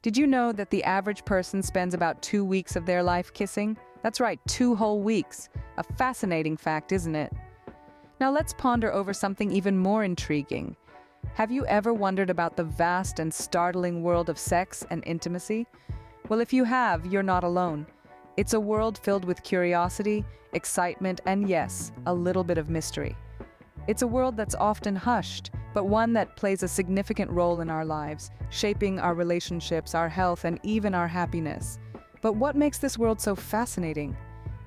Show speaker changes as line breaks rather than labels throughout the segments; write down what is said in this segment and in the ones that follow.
Did you know that the average person spends about 2 weeks of their life kissing? That's right, 2 whole weeks. A fascinating fact, isn't it? Now let's ponder over something even more intriguing. Have you ever wondered about the vast and startling world of sex and intimacy? Well, if you have, you're not alone. It's a world filled with curiosity, excitement, and yes, a little bit of mystery. It's a world that's often hushed, but one that plays a significant role in our lives, shaping our relationships, our health, and even our happiness. But what makes this world so fascinating?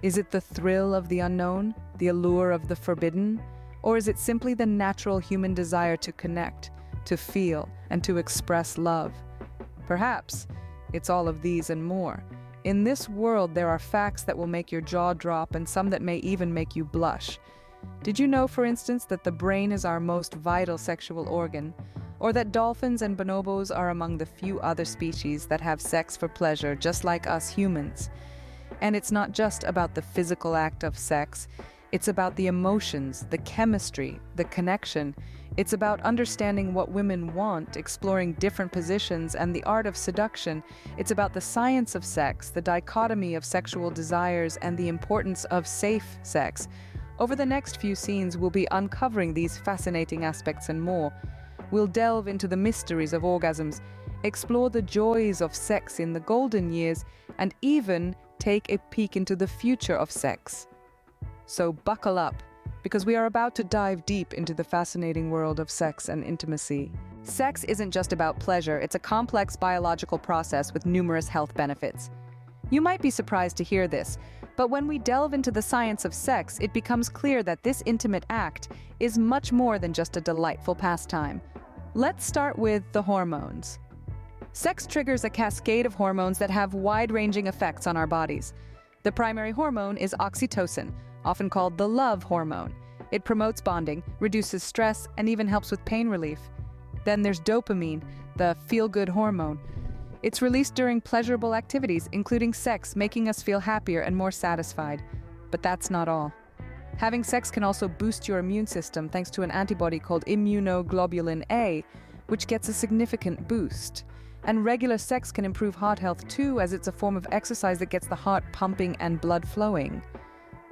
Is it the thrill of the unknown, the allure of the forbidden? Or is it simply the natural human desire to connect, to feel, and to express love? Perhaps it's all of these and more. In this world, there are facts that will make your jaw drop and some that may even make you blush. Did you know, for instance, that the brain is our most vital sexual organ? Or that dolphins and bonobos are among the few other species that have sex for pleasure, just like us humans? And it's not just about the physical act of sex. It's about the emotions, the chemistry, the connection. It's about understanding what women want, exploring different positions, and the art of seduction. It's about the science of sex, the dichotomy of sexual desires, and the importance of safe sex. Over the next few scenes, we'll be uncovering these fascinating aspects and more. We'll delve into the mysteries of orgasms, explore the joys of sex in the golden years, and even take a peek into the future of sex. So buckle up, because we are about to dive deep into the fascinating world of sex and intimacy. Sex isn't just about pleasure, it's a complex biological process with numerous health benefits. You might be surprised to hear this, but when we delve into the science of sex, it becomes clear that this intimate act is much more than just a delightful pastime. Let's start with the hormones. Sex triggers a cascade of hormones that have wide-ranging effects on our bodies. The primary hormone is oxytocin, often called the love hormone. It promotes bonding, reduces stress, and even helps with pain relief. Then there's dopamine, the feel-good hormone. It's released during pleasurable activities, including sex, making us feel happier and more satisfied. But that's not all. Having sex can also boost your immune system thanks to an antibody called immunoglobulin A, which gets a significant boost. And regular sex can improve heart health too, as it's a form of exercise that gets the heart pumping and blood flowing.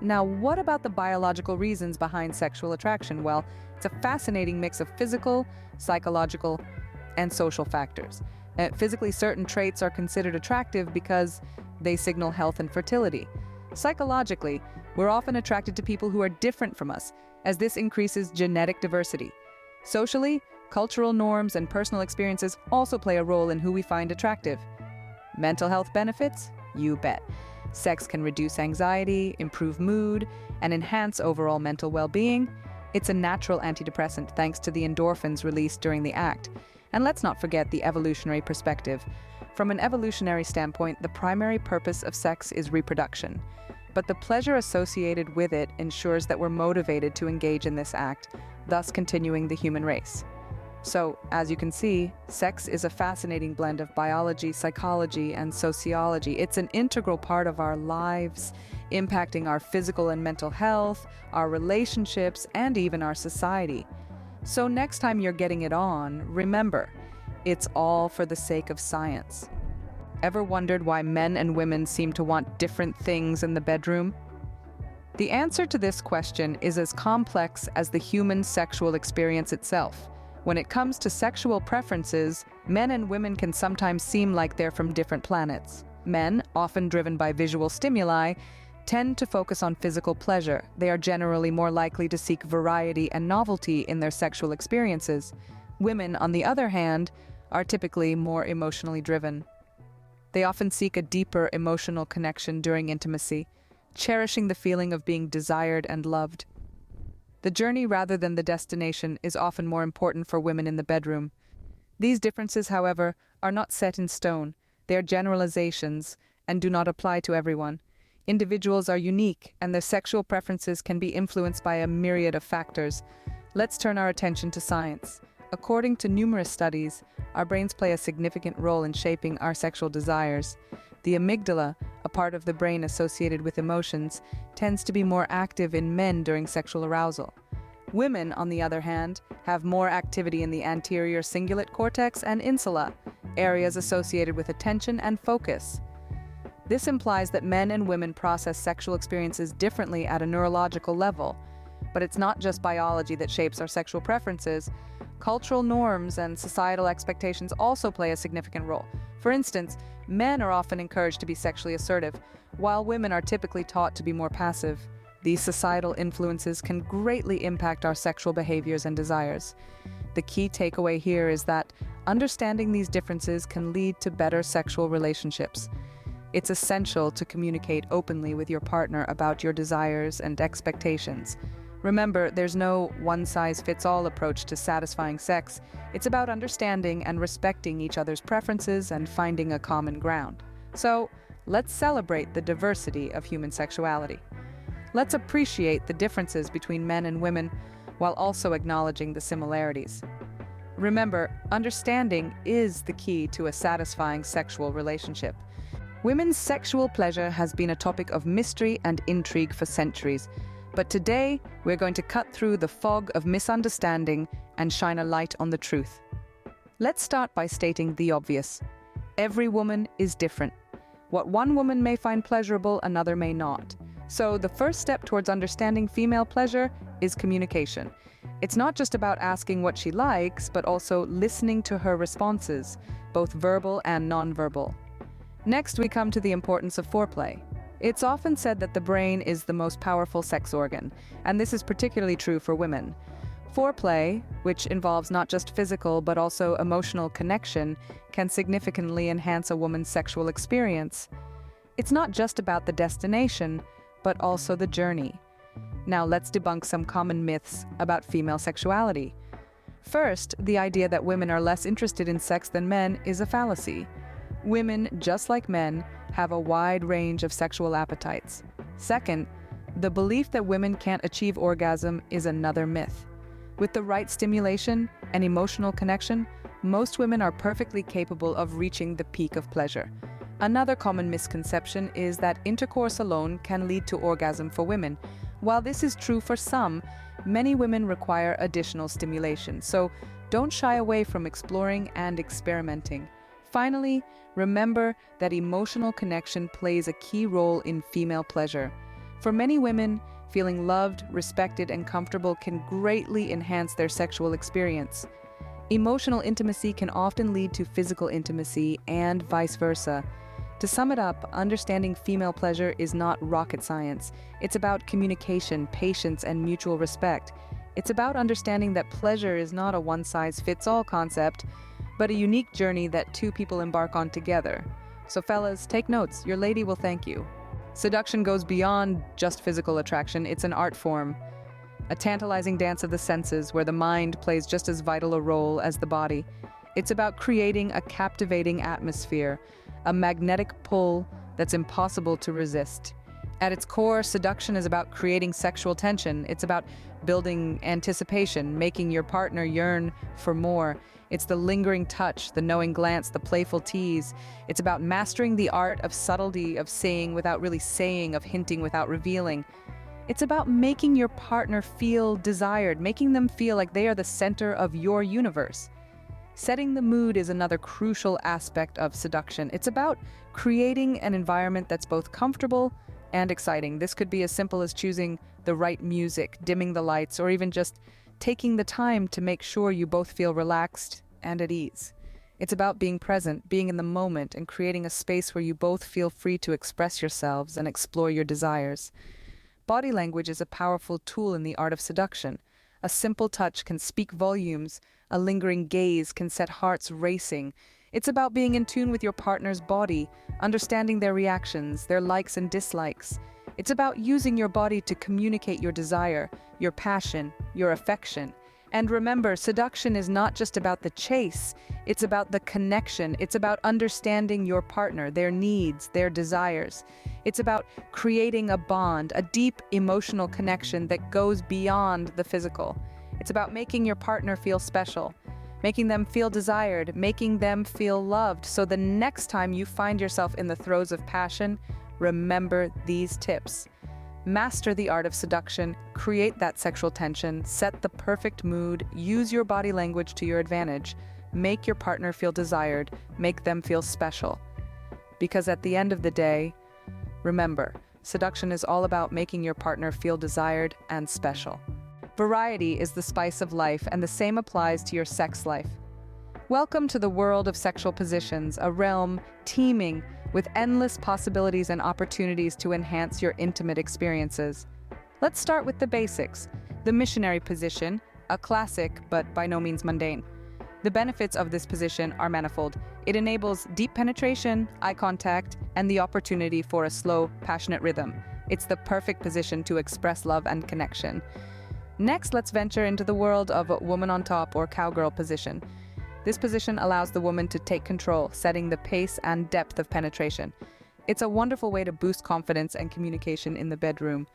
Now, what about the biological reasons behind sexual attraction? Well, it's a fascinating mix of physical, psychological, and social factors. Physically, certain traits are considered attractive because they signal health and fertility. Psychologically, we're often attracted to people who are different from us, as this increases genetic diversity. Socially, cultural norms and personal experiences also play a role in who we find attractive. Mental health benefits? You bet. Sex can reduce anxiety, improve mood, and enhance overall mental well-being. It's a natural antidepressant thanks to the endorphins released during the act. And let's not forget the evolutionary perspective. From an evolutionary standpoint, the primary purpose of sex is reproduction. But the pleasure associated with it ensures that we're motivated to engage in this act, thus continuing the human race. So, as you can see, sex is a fascinating blend of biology, psychology, and sociology. It's an integral part of our lives, impacting our physical and mental health, our relationships, and even our society. So next time you're getting it on, remember, it's all for the sake of science. Ever wondered why men and women seem to want different things in the bedroom? The answer to this question is as complex as the human sexual experience itself. When it comes to sexual preferences, men and women can sometimes seem like they're from different planets. Men, often driven by visual stimuli, tend to focus on physical pleasure. They are generally more likely to seek variety and novelty in their sexual experiences. Women, on the other hand, are typically more emotionally driven. They often seek a deeper emotional connection during intimacy, cherishing the feeling of being desired and loved. The journey rather than the destination is often more important for women in the bedroom. These differences, however, are not set in stone. They are generalizations and do not apply to everyone. Individuals are unique, and their sexual preferences can be influenced by a myriad of factors. Let's turn our attention to science. According to numerous studies, our brains play a significant role in shaping our sexual desires. The amygdala, a part of the brain associated with emotions, tends to be more active in men during sexual arousal. Women, on the other hand, have more activity in the anterior cingulate cortex and insula. areas associated with attention and focus. This implies that men and women process sexual experiences differently at a neurological level. But it's not just biology that shapes our sexual preferences. Cultural norms and societal expectations also play a significant role. For instance, men are often encouraged to be sexually assertive, while women are typically taught to be more passive. These societal influences can greatly impact our sexual behaviors and desires. The key takeaway here is that understanding these differences can lead to better sexual relationships. It's essential to communicate openly with your partner about your desires and expectations. Remember, there's no one-size-fits-all approach to satisfying sex. It's about understanding and respecting each other's preferences and finding a common ground. So, let's celebrate the diversity of human sexuality. Let's appreciate the differences between men and women while also acknowledging the similarities. Remember, understanding is the key to a satisfying sexual relationship. Women's sexual pleasure has been a topic of mystery and intrigue for centuries. But today, we're going to cut through the fog of misunderstanding and shine a light on the truth. Let's start by stating the obvious. Every woman is different. What one woman may find pleasurable, another may not. So the first step towards understanding female pleasure is communication. It's not just about asking what she likes, but also listening to her responses, both verbal and nonverbal. Next, we come to the importance of foreplay. It's often said that the brain is the most powerful sex organ, and this is particularly true for women. Foreplay, which involves not just physical but also emotional connection, can significantly enhance a woman's sexual experience. It's not just about the destination, but also the journey. Now let's debunk some common myths about female sexuality. First, the idea that women are less interested in sex than men is a fallacy. Women, just like men, have a wide range of sexual appetites. Second, the belief that women can't achieve orgasm is another myth. With the right stimulation and emotional connection, most women are perfectly capable of reaching the peak of pleasure. Another common misconception is that intercourse alone can lead to orgasm for women. While this is true for some, many women require additional stimulation, so don't shy away from exploring and experimenting. Finally, remember that emotional connection plays a key role in female pleasure. For many women, feeling loved, respected, and comfortable can greatly enhance their sexual experience. Emotional intimacy can often lead to physical intimacy and vice versa. To sum it up, understanding female pleasure is not rocket science. It's about communication, patience, and mutual respect. It's about understanding that pleasure is not a one-size-fits-all concept, but a unique journey that two people embark on together. So fellas, take notes. Your lady will thank you. Seduction goes beyond just physical attraction. It's an art form, a tantalizing dance of the senses where the mind plays just as vital a role as the body. It's about creating a captivating atmosphere, a magnetic pull that's impossible to resist. At its core, seduction is about creating sexual tension. It's about building anticipation, making your partner yearn for more. It's the lingering touch, the knowing glance, the playful tease. It's about mastering the art of subtlety, of saying without really saying, of hinting without revealing. It's about making your partner feel desired, making them feel like they are the center of your universe. Setting the mood is another crucial aspect of seduction. It's about creating an environment that's both comfortable and exciting. This could be as simple as choosing the right music, dimming the lights, or even just taking the time to make sure you both feel relaxed and at ease. It's about being present, being in the moment, and creating a space where you both feel free to express yourselves and explore your desires. Body language is a powerful tool in the art of seduction. A simple touch can speak volumes. A lingering gaze can set hearts racing. It's about being in tune with your partner's body, understanding their reactions, their likes and dislikes. It's about using your body to communicate your desire, your passion, your affection. And remember, seduction is not just about the chase, it's about the connection. It's about understanding your partner, their needs, their desires. It's about creating a bond, a deep emotional connection that goes beyond the physical. It's about making your partner feel special, making them feel desired, making them feel loved. So the next time you find yourself in the throes of passion, remember these tips. Master the art of seduction, create that sexual tension, set the perfect mood, use your body language to your advantage. make your partner feel desired, make them feel special. Because at the end of the day, remember, seduction is all about making your partner feel desired and special. Variety is the spice of life, and the same applies to your sex life. Welcome to the world of sexual positions, a realm teeming with endless possibilities and opportunities to enhance your intimate experiences. Let's start with the basics. The missionary position, a classic but by no means mundane. The benefits of this position are manifold. It enables deep penetration, eye contact, and the opportunity for a slow, passionate rhythm. It's the perfect position to express love and connection. Next, let's venture into the world of a woman on top or cowgirl position. This position allows the woman to take control, setting the pace and depth of penetration. It's a wonderful way to boost confidence and communication in the bedroom.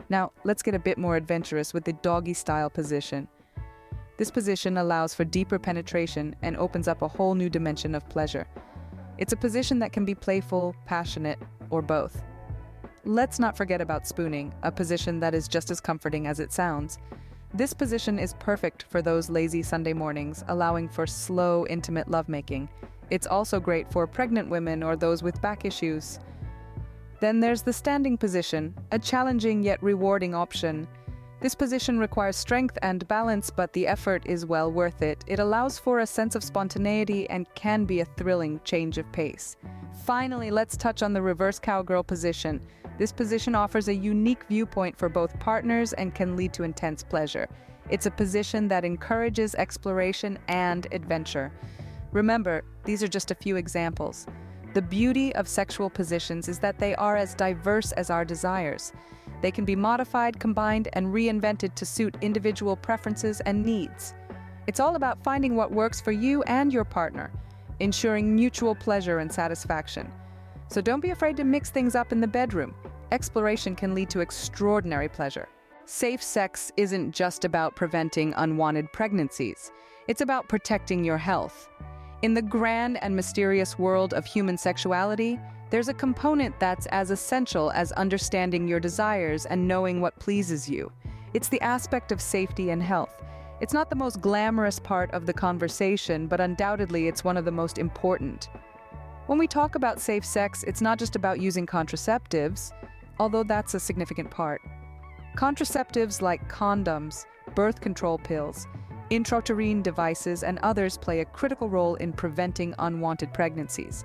Now, let's get a bit more adventurous with the doggy-style position. This position allows for deeper penetration and opens up a whole new dimension of pleasure. It's a position that can be playful, passionate, or both. Let's not forget about spooning, a position that is just as comforting as it sounds. This position is perfect for those lazy Sunday mornings, allowing for slow, intimate lovemaking. It's also great for pregnant women or those with back issues. Then there's the standing position, a challenging yet rewarding option. This position requires strength and balance, but the effort is well worth it. It allows for a sense of spontaneity and can be a thrilling change of pace. Finally, let's touch on the reverse cowgirl position. This position offers a unique viewpoint for both partners and can lead to intense pleasure. It's a position that encourages exploration and adventure. Remember, these are just a few examples. The beauty of sexual positions is that they are as diverse as our desires. They can be modified, combined, and reinvented to suit individual preferences and needs. It's all about finding what works for you and your partner, ensuring mutual pleasure and satisfaction. So don't be afraid to mix things up in the bedroom. Exploration can lead to extraordinary pleasure. Safe sex isn't just about preventing unwanted pregnancies. It's about protecting your health. In the grand and mysterious world of human sexuality, there's a component that's as essential as understanding your desires and knowing what pleases you. It's the aspect of safety and health. It's not the most glamorous part of the conversation, but undoubtedly it's one of the most important. When we talk about safe sex, it's not just about using contraceptives, although that's a significant part. Contraceptives like condoms, birth control pills, intrauterine devices, and others play a critical role in preventing unwanted pregnancies.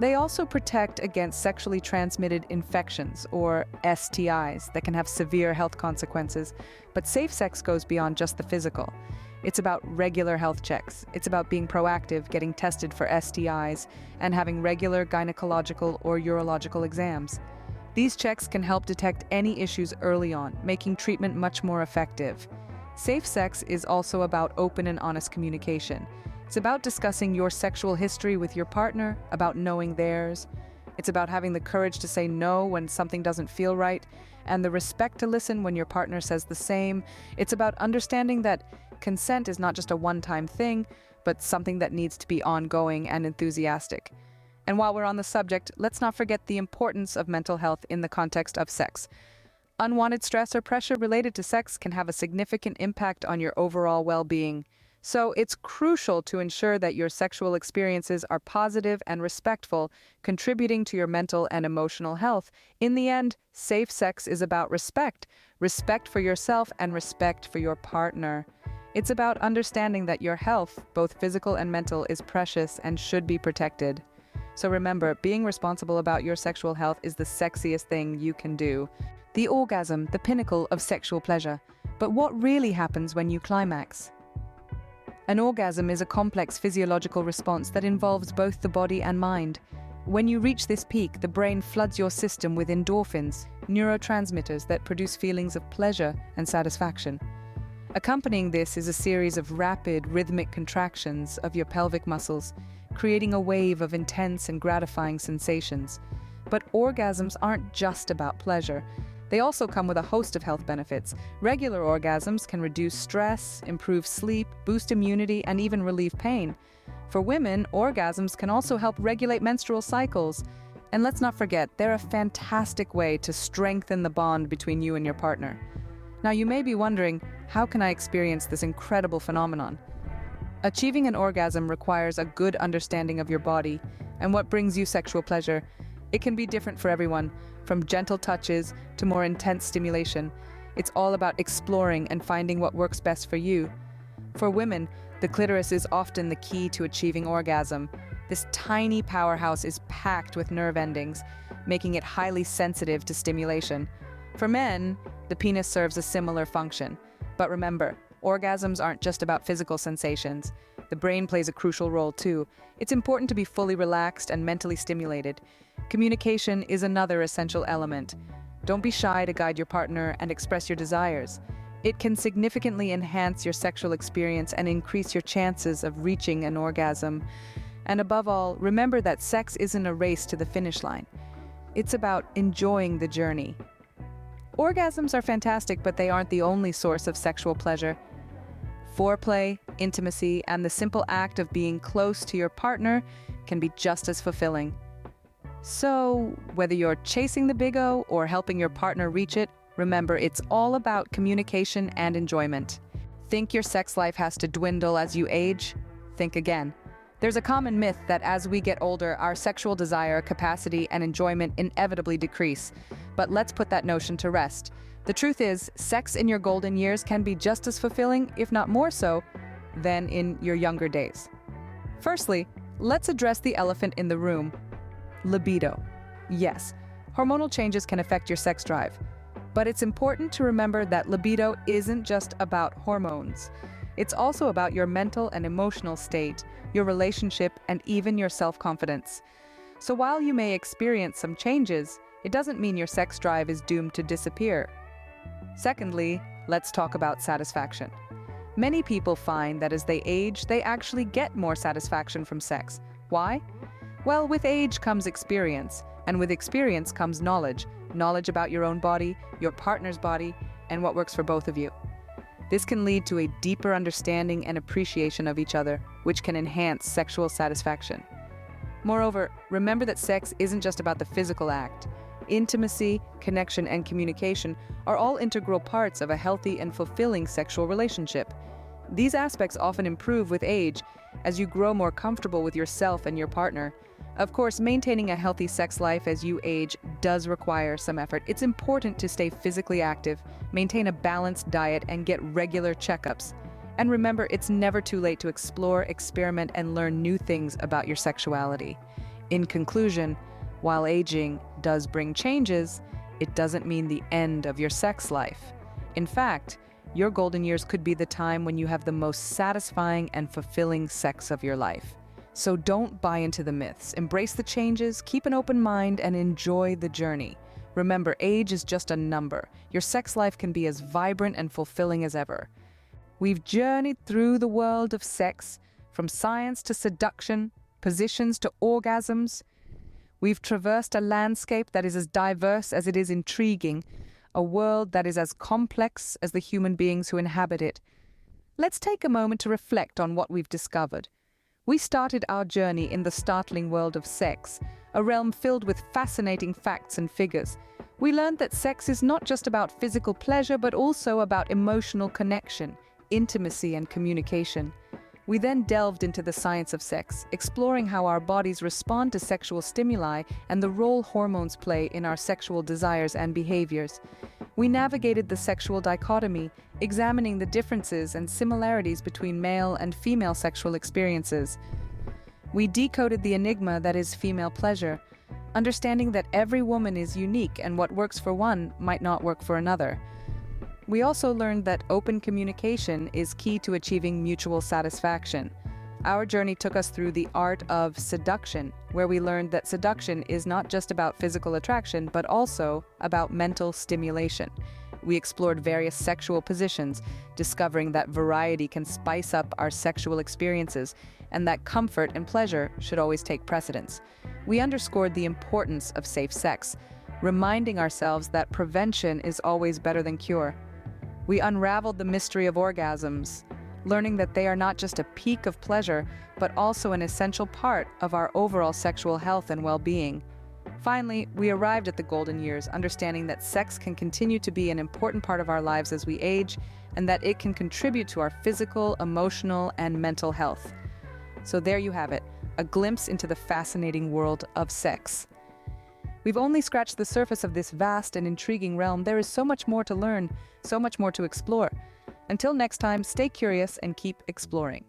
They also protect against sexually transmitted infections, or STIs, that can have severe health consequences. But safe sex goes beyond just the physical. It's about regular health checks. It's about being proactive, getting tested for STIs, and having regular gynecological or urological exams. These checks can help detect any issues early on, making treatment much more effective. Safe sex is also about open and honest communication. It's about discussing your sexual history with your partner, about knowing theirs. It's about having the courage to say no when something doesn't feel right, and the respect to listen when your partner says the same. It's about understanding that consent is not just a one-time thing, but something that needs to be ongoing and enthusiastic. And while we're on the subject, let's not forget the importance of mental health in the context of sex. Unwanted stress or pressure related to sex can have a significant impact on your overall well-being. So it's crucial to ensure that your sexual experiences are positive and respectful, contributing to your mental and emotional health. In the end, safe sex is about respect. Respect for yourself and respect for your partner. It's about understanding that your health, both physical and mental, is precious and should be protected. So remember, being responsible about your sexual health is the sexiest thing you can do. The orgasm, the pinnacle of sexual pleasure. But what really happens when you climax? An orgasm is a complex physiological response that involves both the body and mind. When you reach this peak, the brain floods your system with endorphins, neurotransmitters that produce feelings of pleasure and satisfaction. Accompanying this is a series of rapid, rhythmic contractions of your pelvic muscles, creating a wave of intense and gratifying sensations. But orgasms aren't just about pleasure. They also come with a host of health benefits. Regular orgasms can reduce stress, improve sleep, boost immunity, and even relieve pain. For women, orgasms can also help regulate menstrual cycles. And let's not forget, they're a fantastic way to strengthen the bond between you and your partner. Now, you may be wondering, how can I experience this incredible phenomenon? Achieving an orgasm requires a good understanding of your body and what brings you sexual pleasure. It can be different for everyone, from gentle touches to more intense stimulation. It's all about exploring and finding what works best for you. For women, the clitoris is often the key to achieving orgasm. This tiny powerhouse is packed with nerve endings, making it highly sensitive to stimulation. For men, the penis serves a similar function. But remember, orgasms aren't just about physical sensations. The brain plays a crucial role too. It's important to be fully relaxed and mentally stimulated. Communication is another essential element. Don't be shy to guide your partner and express your desires. It can significantly enhance your sexual experience and increase your chances of reaching an orgasm. And above all, remember that sex isn't a race to the finish line. It's about enjoying the journey. Orgasms are fantastic, but they aren't the only source of sexual pleasure. Foreplay, intimacy, and the simple act of being close to your partner can be just as fulfilling. So, whether you're chasing the big O or helping your partner reach it, remember it's all about communication and enjoyment. Think your sex life has to dwindle as you age? Think again. There's a common myth that as we get older, our sexual desire, capacity, and enjoyment inevitably decrease. But let's put that notion to rest. The truth is, sex in your golden years can be just as fulfilling, if not more so, than in your younger days. Firstly, let's address the elephant in the room: libido. Yes, hormonal changes can affect your sex drive, but it's important to remember that libido isn't just about hormones. It's also about your mental and emotional state, your relationship, and even your self-confidence. So while you may experience some changes, it doesn't mean your sex drive is doomed to disappear. Secondly, let's talk about satisfaction. Many people find that as they age, they actually get more satisfaction from sex. Why? Well, with age comes experience, and with experience comes knowledge. Knowledge about your own body, your partner's body, and what works for both of you. This can lead to a deeper understanding and appreciation of each other, which can enhance sexual satisfaction. Moreover, remember that sex isn't just about the physical act. Intimacy, connection, and communication are all integral parts of a healthy and fulfilling sexual relationship. These aspects often improve with age as you grow more comfortable with yourself and your partner. Of course, maintaining a healthy sex life as you age does require some effort. It's important to stay physically active, maintain a balanced diet, and get regular checkups. And remember, it's never too late to explore, experiment, and learn new things about your sexuality. In conclusion, while aging does bring changes, it doesn't mean the end of your sex life. In fact, your golden years could be the time when you have the most satisfying and fulfilling sex of your life. So don't buy into the myths. Embrace the changes, keep an open mind, and enjoy the journey. Remember, age is just a number. Your sex life can be as vibrant and fulfilling as ever. We've journeyed through the world of sex, from science to seduction, positions to orgasms. We've traversed a landscape that is as diverse as it is intriguing, a world that is as complex as the human beings who inhabit it. Let's take a moment to reflect on what we've discovered. We started our journey in the startling world of sex, a realm filled with fascinating facts and figures. We learned that sex is not just about physical pleasure, but also about emotional connection, intimacy, and communication. We then delved into the science of sex, exploring how our bodies respond to sexual stimuli and the role hormones play in our sexual desires and behaviors. We navigated the sexual dichotomy, examining the differences and similarities between male and female sexual experiences. We decoded the enigma that is female pleasure, understanding that every woman is unique and what works for one might not work for another. We also learned that open communication is key to achieving mutual satisfaction. Our journey took us through the art of seduction, where we learned that seduction is not just about physical attraction, but also about mental stimulation. We explored various sexual positions, discovering that variety can spice up our sexual experiences, and that comfort and pleasure should always take precedence. We underscored the importance of safe sex, reminding ourselves that prevention is always better than cure. We unraveled the mystery of orgasms, learning that they are not just a peak of pleasure, but also an essential part of our overall sexual health and well-being. Finally, we arrived at the golden years, understanding that sex can continue to be an important part of our lives as we age, and that it can contribute to our physical, emotional, and mental health. So there you have it, a glimpse into the fascinating world of sex. We've only scratched the surface of this vast and intriguing realm. There is so much more to learn, so much more to explore. Until next time, stay curious and keep exploring.